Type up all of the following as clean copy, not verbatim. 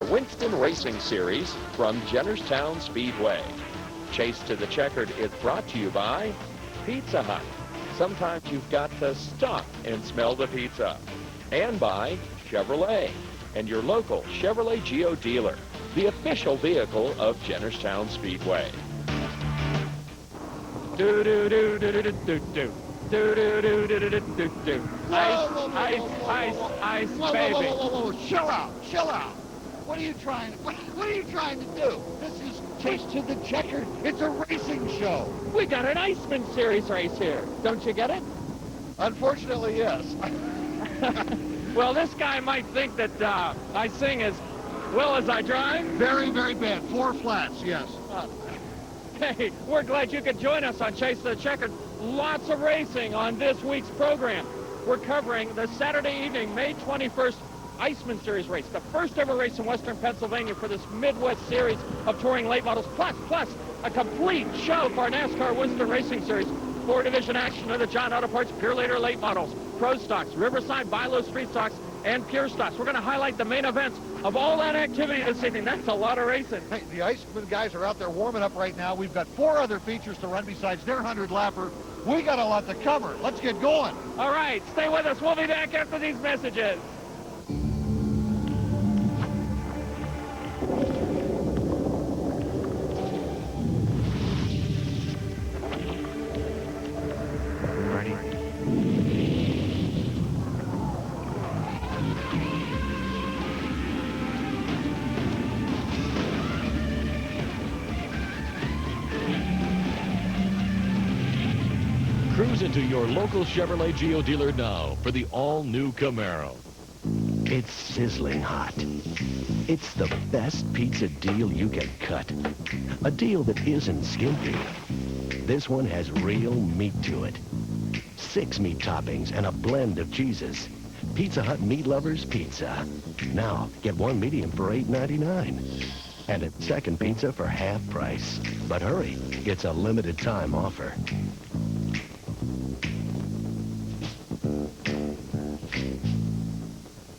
Winston Racing Series from Jennerstown Speedway. Chase to the Checkered is brought to you by Pizza Hut. Sometimes you've got to stop and smell the pizza. And by Chevrolet and your local Chevrolet Geo dealer, the official vehicle of Jennerstown Speedway. Do do do do do do do. Do do do do do do do. Ice, baby. Whoa. Chill out. What are you trying to do? This is Chase to the Checkered. It's a racing show. We got an Iceman Series race here. Don't you get it? Unfortunately, yes. Well, this guy might think that I sing as well as I drive. Very, very bad. 4 flats, yes. Hey, we're glad you could join us on Chase to the Checkered. Lots of racing on this week's program. We're covering the Saturday evening, May 21st Iceman Series race, the first ever race in Western Pennsylvania for this Midwest series of touring late models, plus a complete show for our NASCAR Winston Racing Series. 4-division action of the John Auto Parts Pure Later late models, Pro Stocks, Riverside, Bilo Street Stocks, and Pure Stocks. We're going to highlight the main events of all that activity this evening. That's a lot of racing. Hey, the Iceman guys are out there warming up right now. We've got 4 other features to run besides their 100-lapper. We got a lot to cover. Let's get going. All right, stay with us. We'll be back after these messages. Cruise into your local Chevrolet Geo dealer now for the all-new Camaro. It's sizzling hot. It's the best pizza deal you can cut. A deal that isn't skimpy. This one has real meat to it. 6 meat toppings and a blend of cheeses. Pizza Hut Meat Lovers Pizza. Now, get 1 medium for $8.99. And a second pizza for half price. But hurry, it's a limited time offer.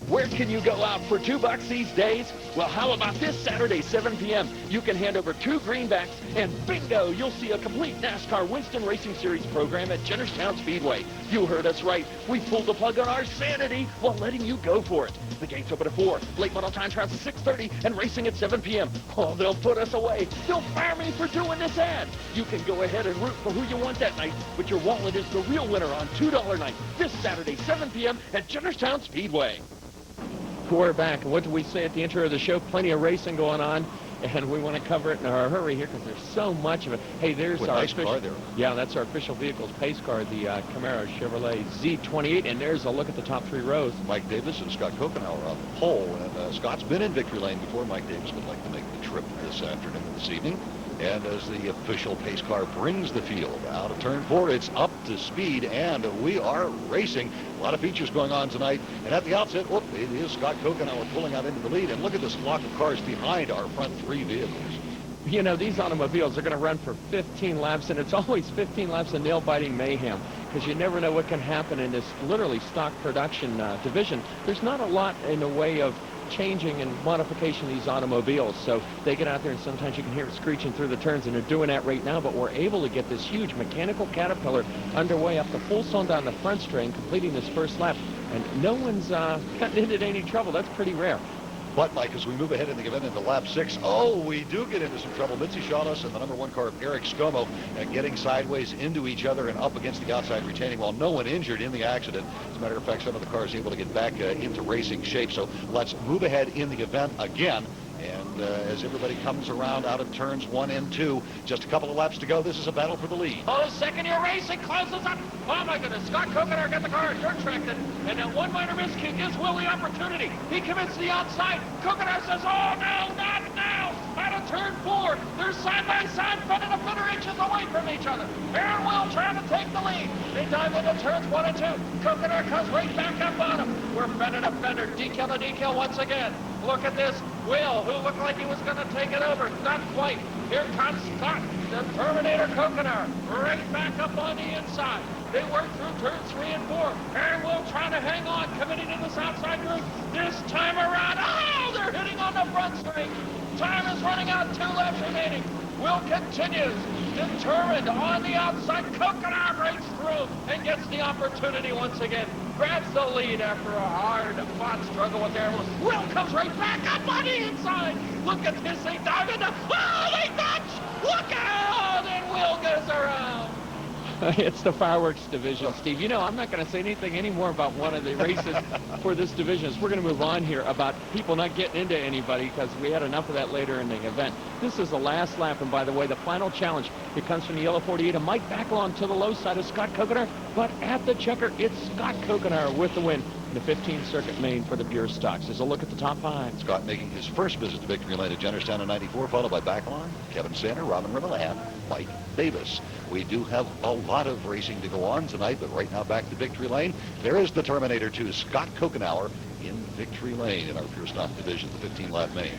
Where can you go out for $2 these days? Well, how about this Saturday, 7 p.m.? You can hand over 2 greenbacks, and bingo, you'll see a complete NASCAR Winston Racing Series program at Jennerstown Speedway. You heard us right. We pulled the plug on our sanity while letting you go for it. The gates open at 4, late model time trials at 6:30, and racing at 7 p.m. Oh, they'll put us away. They'll fire me for doing this ad. You can go ahead and root for who you want that night, but your wallet is the real winner on $2 night this Saturday, 7 p.m. at Jennerstown Speedway. We're back, and what did we say at the intro of the show? Plenty of racing going on, and we want to cover it in a hurry here because there's so much of it. Hey, there's our nice car there. Yeah, that's our official vehicle's pace car, the Camaro Chevrolet Z28, and there's a look at the top 3 rows. Mike Davis and Scott Kokenauer on the pole, and Scott's been in victory lane before. Mike Davis would like to make the trip this afternoon and this evening. And as the official pace car brings the field out of turn 4, it's up to speed, and we are racing. A lot of features going on tonight. And at the outset, it is Scott Kokenauer pulling out into the lead. And look at this flock of cars behind our front 3 vehicles. You know, these automobiles are going to run for 15 laps, and it's always 15 laps of nail-biting mayhem because you never know what can happen in this literally stock production division. There's not a lot in the way of changing and modification of these automobiles, so they get out there and sometimes you can hear it screeching through the turns, and they're doing that right now. But we're able to get this huge mechanical caterpillar underway up the full zone down the front straight, completing this first lap, and no one's gotten into any trouble. That's pretty rare. But, Mike, as we move ahead in the event into lap 6, we do get into some trouble. Mitzi Shawless and the number 1 car of Eric Scomo getting sideways into each other and up against the outside retaining wall. No one injured in the accident. As a matter of fact, some of the cars able to get back into racing shape. So let's move ahead in the event again. And as everybody comes around out of turns 1 and 2, just a couple of laps to go. This is a battle for the lead. Oh, second-year racing closes up. Oh, my goodness. Scott Kokenauer got the car dirt tracked, and now one minor miscue gives Will the opportunity. He commits to the outside. Kokenauer says, oh, no, not now. Out of turn 4. They're side by side, fender to fender, inches away from each other. Aaron Will trying to take the lead. They dive into turns 1 and 2. Kokenauer comes right back up on him. We're fender to fender, decal to decal once again. Look at this. Will, who looked like he was going to take it over. Not quite. Here comes Scott, the Terminator Kokenauer, right back up on the inside. They work through turns 3 and 4. Aaron Will trying to hang on, committing to this outside group. This time around, oh, they're They're hitting on the front straight. Time is running out. 2 laps remaining. Will continues. Determined on the outside. Coconut breaks through and gets the opportunity once again. Grabs the lead after a hard-fought struggle with there. Will comes right back up on the inside. Look at this. They dive into. Oh, they touch. Look out. And Will goes around. It's the fireworks division, Steve. You know, I'm not going to say anything anymore about one of the races for this division. We're going to move on here about people not getting into anybody because we had enough of that later in the event. This is the last lap, and by the way, the final challenge. It comes from the yellow 48 of Mike Backlon to the low side of Scott Coconut, but at the checker, it's Scott Coconut with the win in the 15th Circuit Main for the Pure Stocks. There's a look at the top 5. Scott making his first visit to Victory Lane at Jennerstown in '94, followed by Backlon, Kevin Sander, Robin Rimmel, and Mike Davis. We do have a lot of racing to go on tonight, but right now back to Victory Lane. There is the Terminator 2, Scott Coconauer, in Victory Lane in our Pure Stock division, the 15-lap main.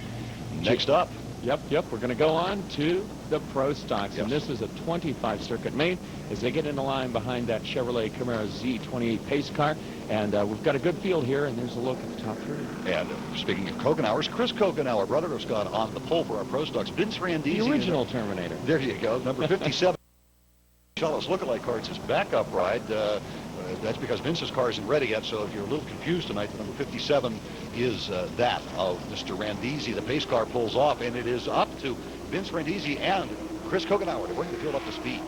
Next up. Yep. We're going to go on to the Pro Stocks, and this is a 25 Circuit Main as they get in the line behind that Chevrolet Camaro Z28 pace car. And we've got a good field here, and there's a look at the top 3. And speaking of Coconauers, Chris Coconauer, brother of Scott, on the pole for our Pro Stocks. Vince Randisi. The original Terminator. There you go, number 57. Charles lookalike car, it's his backup ride. That's because Vince's car isn't ready yet, so if you're a little confused tonight, the number 57 is that of Mr. Randisi. The pace car pulls off, and it is up to Vince Randisi and Chris Coconauer to bring the field up to speed.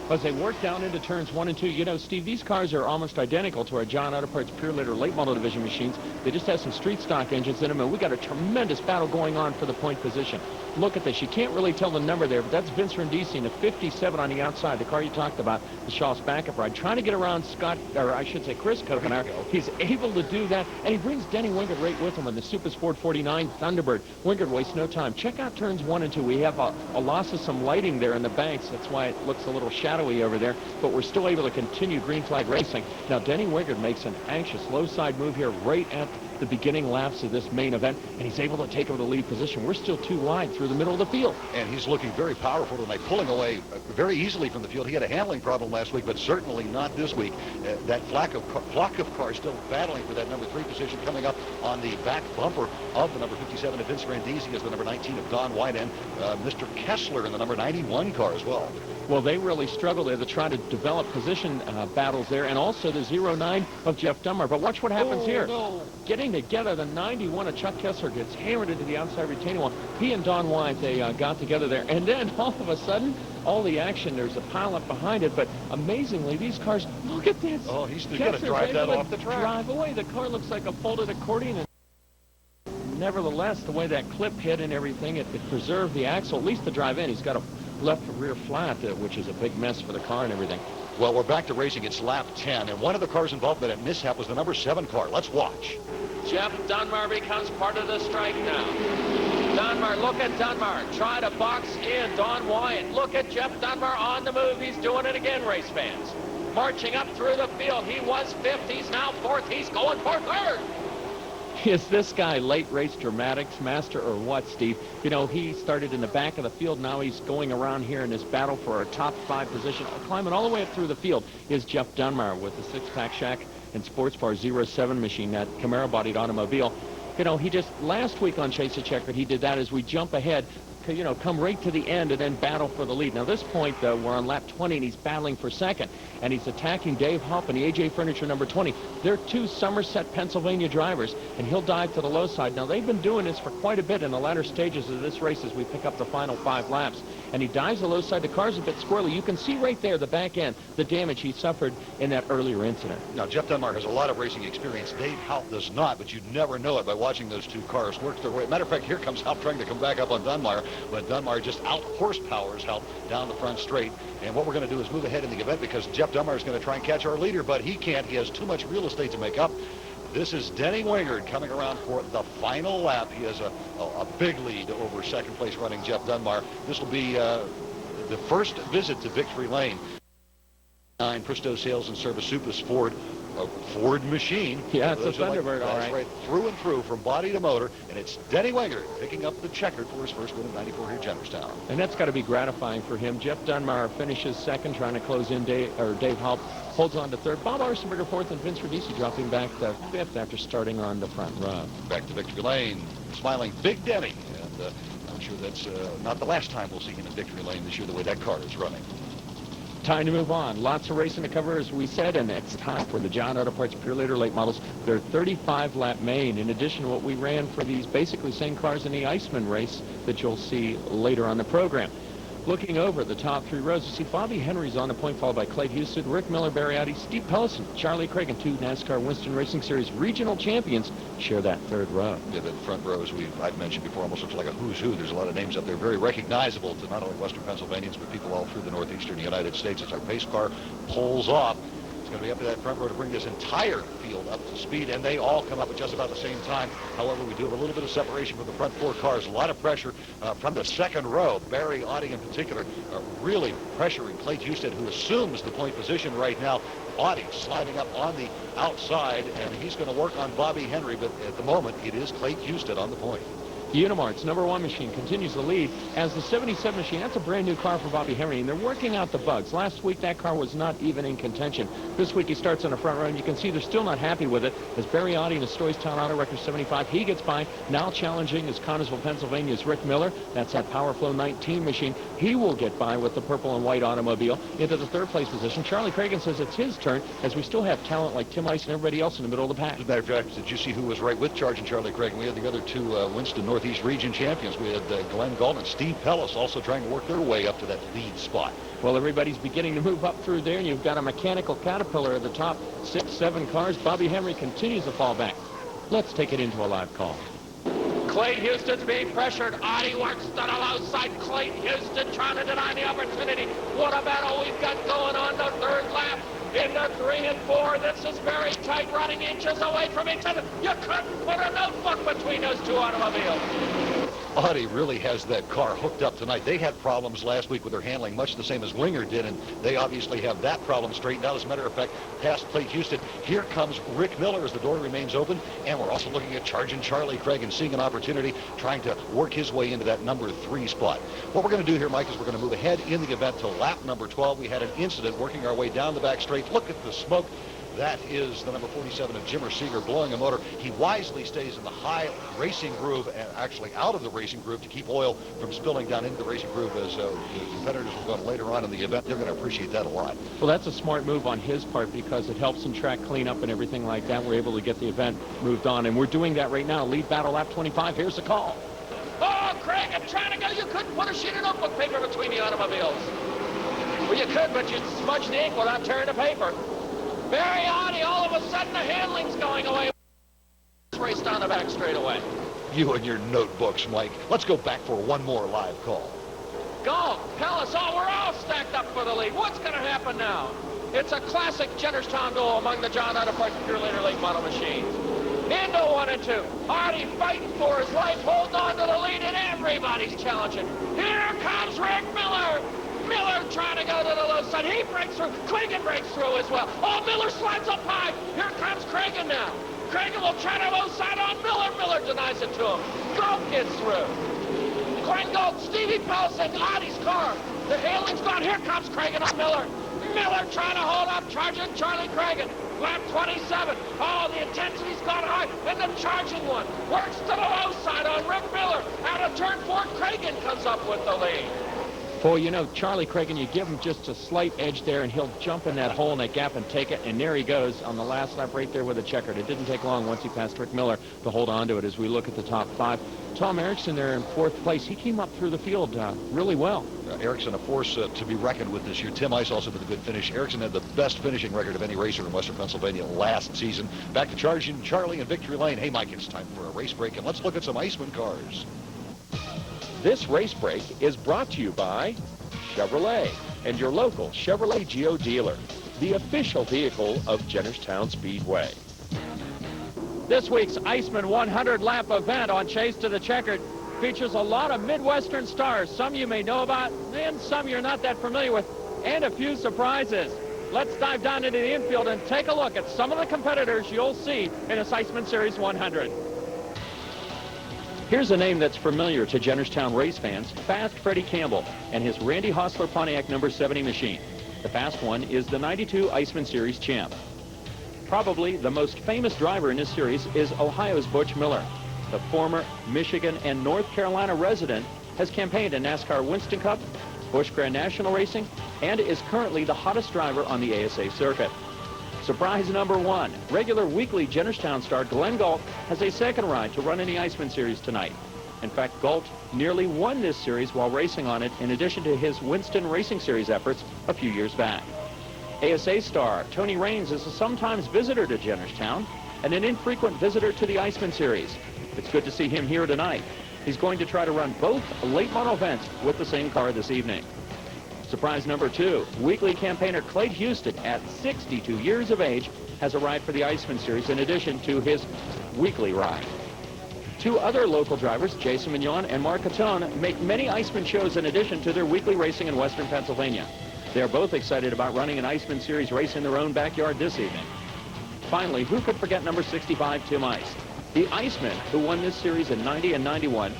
As they work down into turns 1 and 2, you know, Steve, these cars are almost identical to our John Auto Parts Pure Litter late model division machines. They just have some street stock engines in them, and we got a tremendous battle going on for the point position. Look at this. You can't really tell the number there, but that's Vince Randisi in a 57 on the outside, the car you talked about, the Shaw's backup ride, trying to get around Scott, or I should say Chris Coconauer. He's able to do that, and he brings Denny Wingard right with him in the Super Sport 49 Thunderbird. Wingard wastes no time. Check out turns 1 and 2. We have a loss of some lighting there in the banks. That's why it looks a little shadowy over there, but we're still able to continue green flag racing. Now, Denny Wingard makes an anxious low side move here right at the beginning laps of this main event, and he's able to take over the lead position. We're still too wide through the middle of the field. And he's looking very powerful tonight, pulling away very easily from the field. He had a handling problem last week, but certainly not this week. That flock of cars still battling for that number 3 position, coming up on the back bumper of the number 57 of Vince Randisi as the number 19 of Don White, and Mr. Kessler in the number 91 car as well. Well, they really struggle there to try to develop position battles there, and also the 09 of Jeff Dunbar. But watch what happens here. No. Getting together, the 91 of Chuck Kessler gets hammered into the outside retaining wall. He and Don White, they got together there. And then, all of a sudden, all the action, there's a pileup behind it. But amazingly, these cars, look at this. Oh, he's going to drive that off the track. Drive away. The car looks like a folded accordion. Nevertheless, the way that clip hit and everything, it preserved the axle, at least the drive in. He's got a left rear flat, which is a big mess for the car and everything. Well, we're back to racing. It's lap 10, and one of the cars involved in that mishap was the number 7 car. Let's watch. Jeff Dunbar becomes part of the strike now. Dunbar, look at Dunbar. Try to box in Don Wyatt. Look at Jeff Dunbar on the move. He's doing it again, race fans. Marching up through the field. He was 5th. He's now 4th. He's going for 3rd. Is this guy late race dramatics master or what, Steve? You know, he started in the back of the field. Now he's going around here in this battle for a top 5 position. Climbing all the way up through the field is Jeff Dunbar with the Six-Pack Shack and Sports Bar 07 machine, that Camaro-bodied automobile. You know, he just, last week on Chase the Checkered, he did that as we jump ahead, you know, come right to the end and then battle for the lead. Now, this point, though, we're on lap 20, and he's battling for 2nd. And he's attacking Dave Hupp and the AJ Furniture number 20. They're 2 Somerset, Pennsylvania drivers, and he'll dive to the low side. Now, they've been doing this for quite a bit in the latter stages of this race as we pick up the final 5 laps. And he dives the low side. The car's a bit squirrely. You can see right there, the back end, the damage he suffered in that earlier incident. Now, Jeff Dunbar has a lot of racing experience. Dave Hupp does not, but you'd never know it by watching those 2 cars work their way. Matter of fact, here comes Hupp trying to come back up on Dunbar, but Dunbar just out-horsepowers Hupp down the front straight. And what we're going to do is move ahead in the event because Jeff Dunbar is going to try and catch our leader, but he can't. He has too much real estate to make up. This is Denny Wingard coming around for the final lap. He has a big lead over 2nd place running Jeff Dunbar. This will be the first visit to Victory Lane. 9 Bristow Sales and Service Supus Ford machine. Yeah, it's a Thunderbird, all right. right. Through and through, from body to motor, and it's Denny Wingard picking up the checkered for his first win of '94 here at Jennerstown. And that's got to be gratifying for him. Jeff Dunbar finishes 2nd, trying to close in. Dave Hupp holds on to 3rd. Bob Arsenberger 4th, and Vince Randisi dropping back to 5th after starting on the front row. Back to Victory Lane. smiling Big Denny. And I'm sure that's not the last time we'll see him in victory lane this year, the way that car is running. Time to move on. Lots of racing to cover, as we said, and it's time for the John Auto Parts Pure Leader late models. They're 35-lap main, in addition to what we ran for these basically same cars in the Iceman race that you'll see later on the program. Looking over the top 3 rows, you see Bobby Henry's on the point, followed by Clay Houston, Rick Miller, Barry Audi, Steve Pellison, Charlie Craig, and 2 NASCAR Winston Racing Series regional champions share that 3rd row. Yeah, the front rows I've mentioned before almost looks like a who's who. There's a lot of names up there, very recognizable to not only Western Pennsylvanians, but people all through the northeastern United States. As our pace car pulls off, it's going to be up to that front row to bring this entire field up to speed, and they all come up at just about the same time. However, we do have a little bit of separation from the front 4 cars. A lot of pressure from the 2nd row. Barry Audi in particular really pressuring Clay Houston, who assumes the point position right now. Audi sliding up on the outside, and he's going to work on Bobby Henry, but at the moment, it is Clay Houston on the point. Unimart's #1 machine continues to lead as the 77 machine. That's a brand new car for Bobby Henry, and they're working out the bugs. Last week, that car was not even in contention. This week, he starts on the front row, and you can see they're still not happy with it. As Barry Audi in the Stoystown Auto Record 75, he gets by. Now challenging is Connersville, Pennsylvania's Rick Miller. That's that PowerFlow 19 machine. He will get by with the purple and white automobile into the 3rd place position. Charlie Cragen says it's his turn, as we still have talent like Tim Ice and everybody else in the middle of the pack. As a matter of fact, did you see who was right with Charging Charlie Cragen? We had the other 2 Winston Northeast region champions. We had Glenn Galt and Steve Pellis also trying to work their way up to that lead spot. Well, everybody's beginning to move up through there, and you've got a mechanical caterpillar at the top 6, 7 cars. Bobby Henry continues to fall back. Let's take it into a live call. Clay Houston's being pressured. Audi works to the low side. Clay Houston trying to deny the opportunity. What a battle we've got going on the 3rd lap. Into 3 and 4. This is very tight, running inches away from each other. You couldn't put a notebook between those 2 automobiles. Audi really has that car hooked up tonight. They had problems last week with their handling, much the same as Winger did, and they obviously have that problem straightened out. As a matter of fact, past Clay Houston, here comes Rick Miller as the door remains open, and we're also looking at Charging Charlie Craig and seeing an opportunity, trying to work his way into that number 3 spot. What we're going to do here, Mike, is we're going to move ahead in the event to lap number 12. We had an incident working our way down the back straight. Look at the smoke. That is the number 47 of Jimmer Seeger blowing a motor. He wisely stays in the high racing groove and actually out of the racing groove to keep oil from spilling down into the racing groove. As the competitors will go later on in the event, they're going to appreciate that a lot. Well, that's a smart move on his part because it helps in track cleanup and everything like that. We're able to get the event moved on, and we're doing that right now. Lead battle lap 25. Here's the call. Oh, Craig, I'm trying to go. You couldn't put a sheet of notebook paper between the automobiles. Well, you could, but you'd smudge the ink without tearing the paper. Barry Audi, all of a sudden the handling's going away. Race down the back straight away. You and your notebooks, Mike. Let's go back for one more live call. Go, Pellis, we're all stacked up for the lead. What's going to happen now? It's a classic Jennerstown duel among the John Auto Parts Pure Leader late model machines. Into 1 and 2. Audi fighting for his life, holds on to the lead, and everybody's challenging. Here comes Rick Miller. Miller trying to go to the low side. He breaks through. Cragen breaks through as well. Oh, Miller slides up high. Here comes Cragen now. Cragen will try to low side on Miller. Miller denies it to him. Galt gets through. Glenn Galt, Stevie Pellison, Audie's car. The handling's gone. Here comes Cragen on Miller. Miller trying to hold up, charging Charlie Cragen. Lap 27. Oh, the intensity's gone high. And the charging one works to the low side on Rick Miller. Out of turn 4, Cragen comes up with the lead. Boy, you know, Charlie Cragen, you give him just a slight edge there, and he'll jump in that hole in that gap and take it. And there he goes on the last lap right there with a checkered. It didn't take long once he passed Rick Miller to hold on to it as we look at the top 5. Tom Erickson there in 4th place. He came up through the field really well. Erickson, a force to be reckoned with this year. Tim Ice also with a good finish. Erickson had the best finishing record of any racer in Western Pennsylvania last season. Back to Charging Charlie in victory lane. Hey, Mike, it's time for a race break, and let's look at some Iceman cars. This race break is brought to you by Chevrolet and your local Chevrolet Geo dealer, the official vehicle of Jennerstown Speedway. This week's Iceman 100-lap event on Chase to the Checkered features a lot of Midwestern stars, some you may know about and some you're not that familiar with, and a few surprises. Let's dive down into the infield and take a look at some of the competitors you'll see in this Iceman Series 100. Here's a name that's familiar to Jennerstown race fans, Fast Freddie Campbell and his Randy Hostler Pontiac number 70 machine. The fast one is the 92 Iceman Series champ. Probably the most famous driver in this series is Ohio's Butch Miller. the former Michigan and North Carolina resident, has campaigned in NASCAR Winston Cup, Busch Grand National Racing, and is currently the hottest driver on the ASA circuit. Surprise number 1, regular weekly Jennerstown star Glenn Galt has a second ride to run in the Iceman Series tonight. In fact, Galt nearly won this series while racing on it, in addition to his Winston Racing Series efforts a few years back. ASA star Tony Raines is a sometimes visitor to Jennerstown and an infrequent visitor to the Iceman Series. It's good to see him here tonight. He's going to try to run both late model events with the same car this evening. Surprise number 2, weekly campaigner Clayton Houston, at 62 years of age, has a ride for the Iceman Series in addition to his weekly ride. 2 other local drivers, Jason Mignon and Mark Catone, make many Iceman shows in addition to their weekly racing in Western Pennsylvania. They are both excited about running an Iceman Series race in their own backyard this evening. Finally, who could forget number 65, Tim Ice? The Iceman, who won this series in 90 and 91,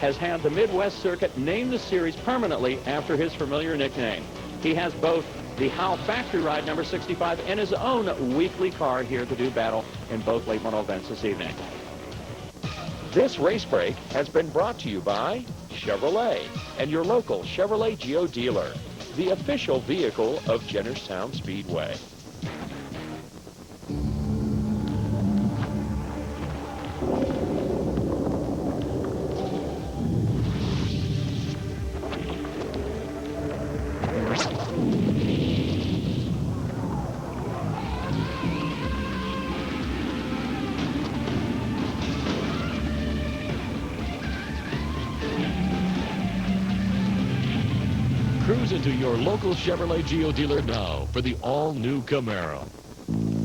has had the Midwest circuit name the series permanently after his familiar nickname. He has both the Howe factory ride number 65 and his own weekly car here to do battle in both late model events this evening. This race break has been brought to you by Chevrolet and your local Chevrolet Geo dealer, the official vehicle of Jennerstown Speedway. Cruise into your local Chevrolet Geo dealer now for the all-new Camaro.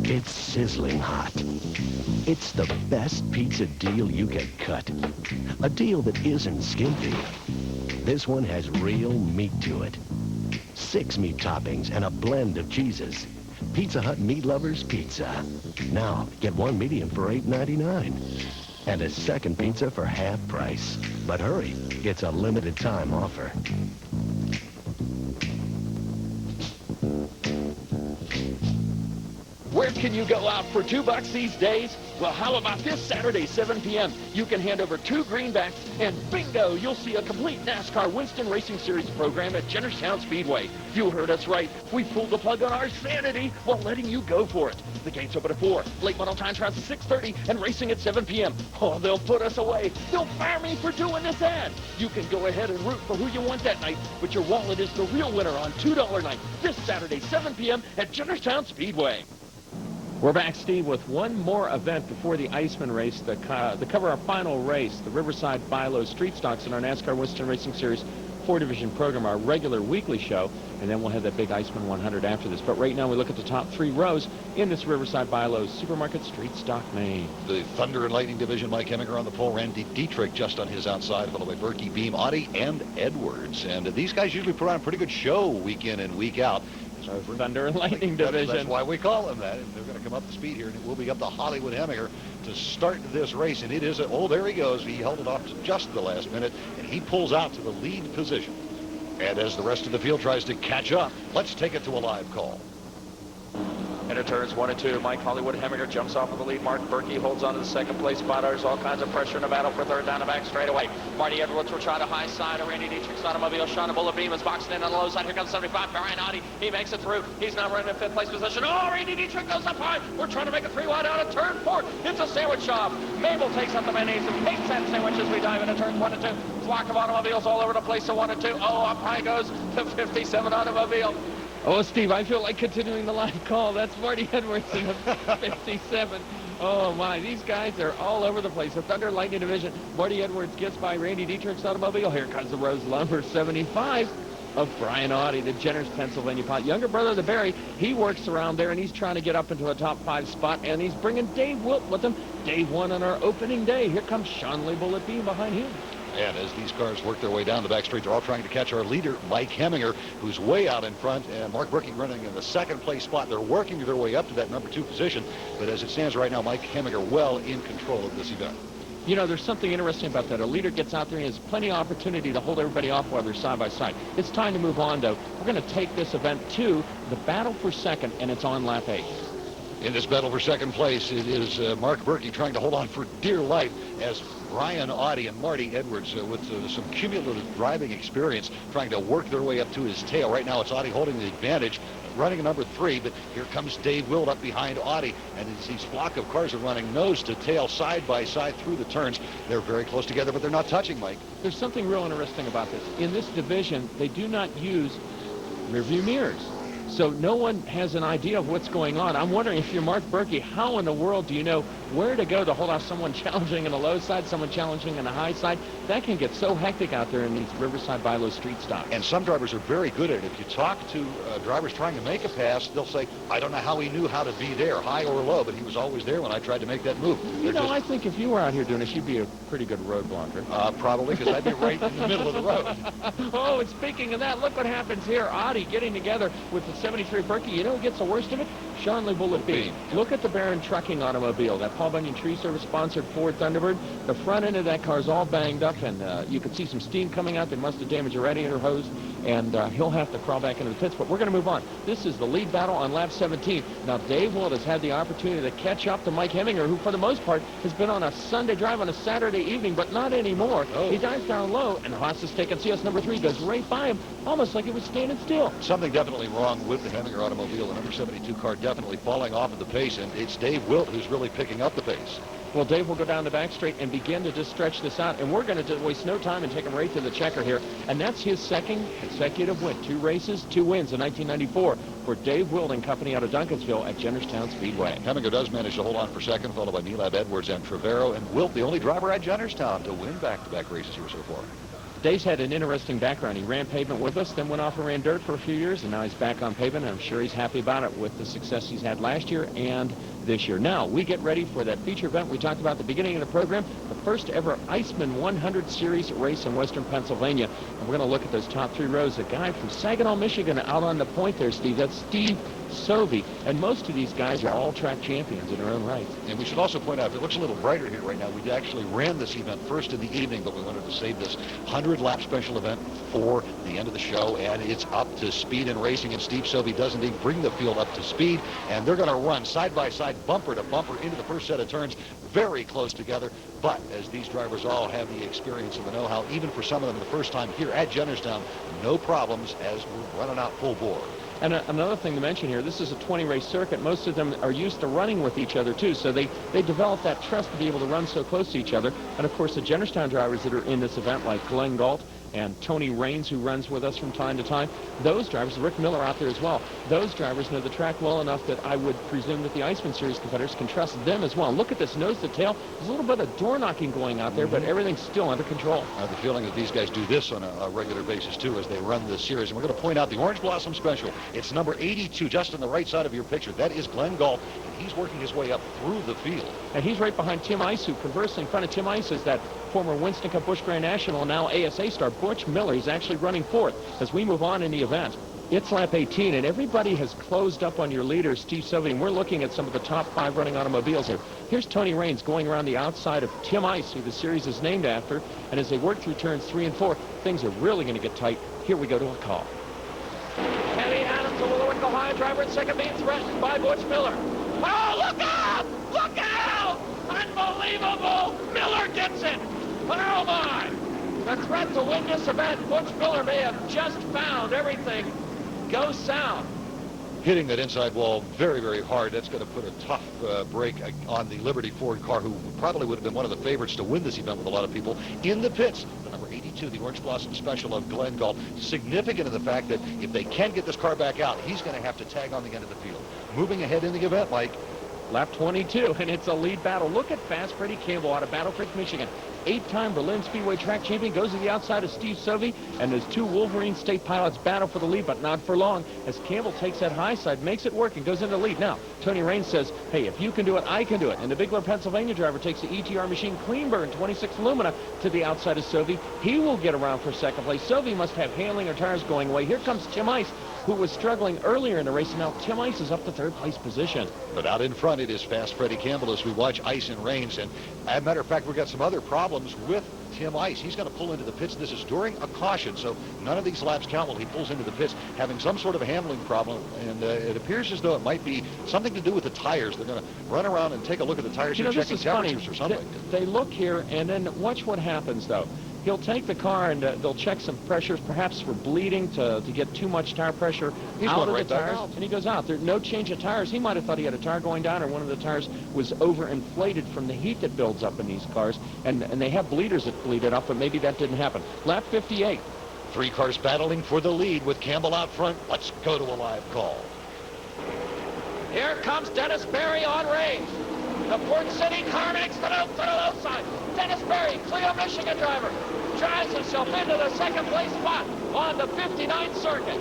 It's sizzling hot. It's the best pizza deal you can cut. A deal that isn't skimpy. This one has real meat to it. 6 meat toppings and a blend of cheeses. Pizza Hut Meat Lovers Pizza. Now, get 1 medium for $8.99. And a second pizza for half price. But hurry, it's a limited time offer. Where can you go out for $2 these days? Well, how about this Saturday, 7 p.m.? You can hand over 2 greenbacks, and bingo, you'll see a complete NASCAR Winston Racing Series program at Jennerstown Speedway. You heard us right. We pulled the plug on our sanity while letting you go for it. The gates open at 4. Late model time starts at 6:30, and racing at 7 p.m. Oh, they'll put us away. They'll fire me for doing this ad. You can go ahead and root for who you want that night, but your wallet is the real winner on $2 night this Saturday, 7 p.m. at Jennerstown Speedway. We're back, Steve, with one more event before the Iceman race to cover our final race, the Riverside Bilo Street Stocks in our NASCAR Winston Racing Series 4-division program, our regular weekly show, and then we'll have that big Iceman 100 after this. But right now we look at the top 3 rows in this Riverside Bilo Supermarket Street Stock main. The Thunder and Lightning division, Mike Heminger on the pole, Randy Dietrich just on his outside, followed by Berkey, Beam, Audi, and Edwards. And these guys usually put on a pretty good show week in and week out. Thunder and Lightning division. That's why we call them that. And they're going to come up to speed here, and it will be up to Hollywood Heminger to start this race. And it is, oh, there he goes. He held it off to just the last minute, and he pulls out to the lead position. And as the rest of the field tries to catch up, let's take it to a live call. Into turns 1 and 2, Mike Hollywood Heminger jumps off of the lead. Mark Berkey holds on to the second place spot. There's all kinds of pressure in the battle for third down the back straightaway. Marty Edwards will try the high side of Randy Dietrich's automobile. Sean Bullet Beam is boxing in on the low side. Here comes 75. Brian Audi. He makes it through. He's now running in 5th place position. Oh, Randy Dietrich goes up high. We're trying to make a 3 wide out of turn 4. It's a sandwich shop. Mabel takes up the mayonnaise and hates that sandwich as we dive into turns 1 and 2. Flock of automobiles all over the place to 1 and 2. Oh, up high goes the 57 automobile. Oh, Steve, I feel like continuing the live call. That's Marty Edwards in the 57. Oh, my. These guys are all over the place. The Thunder Lightning division. Marty Edwards gets by Randy Dietrich's automobile. Here comes the Rose Lumber 75 of Brian Audi, the Jenner's Pennsylvania pot. Younger brother of the Barry, he works around there, and he's trying to get up into a top 5 spot, and he's bringing Dave Wilt with him. Day 1 on our opening day. Here comes Sean Lee Bullet Beam behind him. And as these cars work their way down the back straight, they're all trying to catch our leader, Mike Heminger, who's way out in front, and Mark Berkey running in the second place spot. They're working their way up to that number 2 position, but as it stands right now, Mike Heminger well in control of this event. You know, there's something interesting about that. A leader gets out there and has plenty of opportunity to hold everybody off while they're side by side. It's time to move on, though. We're going to take this event to the battle for second, and it's on lap 8. In this battle for second place, it is Mark Berkey trying to hold on for dear life as Ryan Audie and Marty Edwards with some cumulative driving experience trying to work their way up to his tail. Right now it's Audie holding the advantage, running at number 3, but here comes Dave Wild up behind Audie, and as these flock of cars are running nose to tail, side by side through the turns, they're very close together, but they're not touching, Mike. There's something real interesting about this. In this division, they do not use rearview mirrors. So no one has an idea of what's going on. I'm wondering, if you're Mark Berkey, how in the world do you know where to go to hold off someone challenging in a low side, someone challenging in a high side? That can get so hectic out there in these Riverside Bilo street stocks. And some drivers are very good at it. If you talk to drivers trying to make a pass, they'll say, I don't know how he knew how to be there, high or low, but he was always there when I tried to make that move. You know, I think if you were out here doing this, you'd be a pretty good road blocker. Probably, because I'd be right in the middle of the road. Oh, and speaking of that, look what happens here. Audie getting together with the 73 Berkey. You know who gets the worst of it? Sean Lee Bullet Bean. Look at the Barron Trucking automobile, that Paul Bunyan Tree Service sponsored Ford Thunderbird. The front end of that car is all banged up, and you can see some steam coming out. They must have damaged a radiator hose, and he'll have to crawl back into the pits. But we're going to move on. This is the lead battle on lap 17. Now, Dave Wild has had the opportunity to catch up to Mike Heminger, who, for the most part, has been on a Sunday drive on a Saturday evening, but not anymore. Oh. He dives down low, and Haas is taking CS number 3, goes right by him, almost like he was standing still. Something definitely wrong with the Heminger automobile. The number 72 car definitely falling off of the pace, and it's Dave Wild who's really picking up the pace. Well, Dave will go down the back straight and begin to just stretch this out, and we're going to waste no time and take him right to the checker here, and that's his second consecutive win. 2 races, 2 wins in 1994 for Dave Wild and company out of Duncansville at Jennerstown Speedway. Heminger does manage to hold on for second, followed by Neelab Edwards and Trevero, and Wilt, the only driver at Jennerstown to win back-to-back races here so far. Dave's had an interesting background. He ran pavement with us, then went off and ran dirt for a few years, and now he's back on pavement, and I'm sure he's happy about it with the success he's had last year and this year. Now, we get ready for that feature event we talked about at the beginning of the program, the first ever Iceman 100 Series race in western Pennsylvania. And we're going to look at those top 3 rows. A guy from Saginaw, Michigan, out on the point there, Steve. That's Steve Sovey. And most of these guys are all track champions in their own right. And we should also point out, if it looks a little brighter here right now, we actually ran this event first in the evening, but we wanted to save this 100-lap special event for the end of the show, and it's up to speed and racing, and Steve Sovey does indeed bring the field up to speed, and they're going to run side by side, bumper to bumper into the first set of turns, very close together. But as these drivers all have the experience and the know-how, even for some of them the first time here at Jennerstown, no problems as we're running out full bore. And another thing to mention here, this is a 20-race circuit. Most of them are used to running with each other, too, so they develop that trust to be able to run so close to each other. And, of course, the Jennerstown drivers that are in this event, like Glenn Galt and Tony Raines, who runs with us from time to time, those drivers, Rick Miller out there as well, those drivers know the track well enough that I would presume that the Iceman Series competitors can trust them as well. Look at this nose to tail. There's a little bit of door knocking going out there, but everything's still under control. I have the feeling that these guys do this on a regular basis, too, as they run this series. And we're going to point out the Orange Blossom Special. It's number 82, just on the right side of your picture. That is Glenn Galt, and he's working his way up through the field. And he's right behind Tim Ice, who conversely in front of Tim Ice is that former Winston Cup Busch Grand National, now ASA star Butch Miller. He's actually running 4th as we move on in the event. It's lap 18, and everybody has closed up on your leader, Steve Sovey, and we're looking at some of the top 5 running automobiles here. Here's Tony Raines going around the outside of Tim Ice, who the series is named after, and as they work through turns 3 and 4, things are really going to get tight. Here we go to a call. Kenny Adams, a little go high driver at second, being threatened by Butch Miller. Oh, look out! Look out! Unbelievable! Miller gets it! Oh, my! The threat to win this event, Butch Miller may have just found everything go south. Hitting that inside wall very, very hard. That's going to put a tough break on the Liberty Ford car, who probably would have been one of the favorites to win this event with a lot of people. In the pits, the number 82, the Orange Blossom Special of Glenn Galt. Significant in the fact that if they can get this car back out, he's going to have to tag on the end of the field. Moving ahead in the event, Mike. Lap 22, and it's a lead battle. Look at Fast Freddie Campbell out of Battle Creek, Michigan. 8-time Berlin Speedway track champion, goes to the outside of Steve Sovey, and those 2 Wolverine State pilots battle for the lead, but not for long, as Campbell takes that high side, makes it work, and goes into the lead. Now, Tony Raines says, hey, if you can do it, I can do it. And the Bigler, Pennsylvania driver takes the ETR machine Cleanburn 26 Lumina to the outside of Sovey. He will get around for second place. Sovey must have handling or tires going away. Here comes Tim Ice, who was struggling earlier in the race, and now Tim Ice is up to 3rd place position. But out in front, it is Fast Freddie Campbell as we watch Ice and Raines. And as a matter of fact, we've got some other problems problems with Tim Ice. He's going to pull into the pits. This is during a caution, so none of these laps count while he pulls into the pits, having some sort of a handling problem, and it appears as though it might be something to do with the tires. They're going to run around and take a look at the tires You and know, checking this is funny. temperatures or something. They look here, and then watch what happens, though. He'll take the car, and they'll check some pressures, perhaps for bleeding, to get too much tire pressure He's out going of right the back tires, out. and he goes out. There's no change of tires. He might have thought he had a tire going down, or one of the tires was overinflated from the heat that builds up in these cars, and they have bleeders that bleed it up, but maybe that didn't happen. Lap 58. 3 cars battling for the lead with Campbell out front. Let's go to a live call. Here comes Dennis Berry on range. The Port City car makes the move to the low side. Dennis Berry, Cleo, Michigan driver, drives himself into the second place spot on the 59th circuit.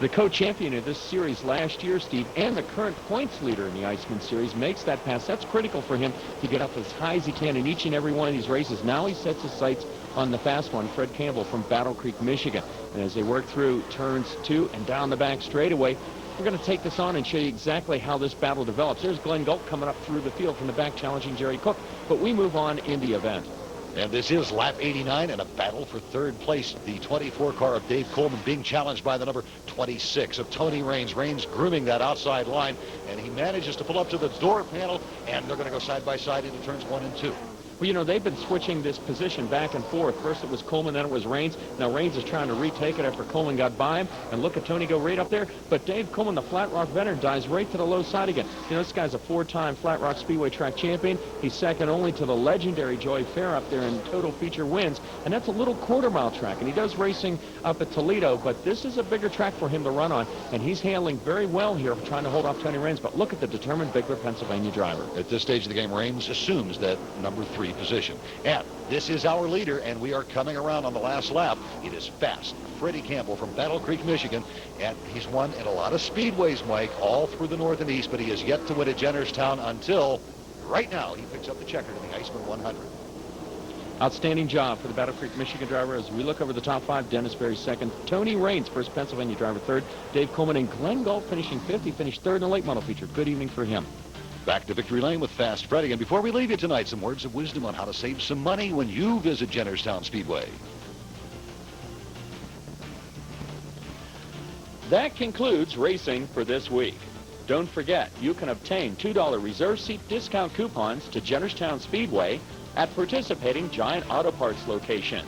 The co-champion of this series last year, Steve, and the current points leader in the Iceman series, makes that pass. That's critical for him to get up as high as he can in each and every one of these races. Now he sets his sights on the fast one, Fred Campbell from Battle Creek, Michigan. And as they work through turns 2 and down the back straightaway, we're going to take this on and show you exactly how this battle develops. There's Glenn Galt coming up through the field from the back, challenging Jerry Cook. But we move on in the event. And this is lap 89 and a battle for third place. The 24 car of Dave Coleman being challenged by the number 26 of Tony Raines. Raines grooming that outside line, and he manages to pull up to the door panel, and they're going to go side by side into turns 1 and 2. Well, you know, they've been switching this position back and forth. First it was Coleman, then it was Raines. Now Raines is trying to retake it after Coleman got by him. And look at Tony go right up there. But Dave Coleman, the Flat Rock veteran, dives right to the low side again. You know, this guy's a 4-time Flat Rock Speedway track champion. He's second only to the legendary Joey Fair up there in total feature wins. And that's a little quarter-mile track. And he does racing up at Toledo. But this is a bigger track for him to run on. And he's handling very well here, trying to hold off Tony Raines. But look at the determined Bigler, Pennsylvania driver. At this stage of the game, Raines assumes that number 3 position. And this is our leader, and we are coming around on the last lap. It is fast. Freddie Campbell from Battle Creek, Michigan, and he's won in a lot of speedways, Mike, all through the north and east, but he has yet to win at Jennerstown until right now he picks up the checkered in the Iceman 100. Outstanding job for the Battle Creek, Michigan driver. As we look over the top 5, Dennis Berry second, Tony Raines, first Pennsylvania driver third, Dave Coleman and Glenn Galt finishing 5th. He finished 3rd in the late model feature. Good evening for him. Back to Victory Lane with Fast Freddy. And before we leave you tonight, some words of wisdom on how to save some money when you visit Jennerstown Speedway. That concludes racing for this week. Don't forget, you can obtain $2 reserve seat discount coupons to Jennerstown Speedway at participating Giant Auto Parts locations.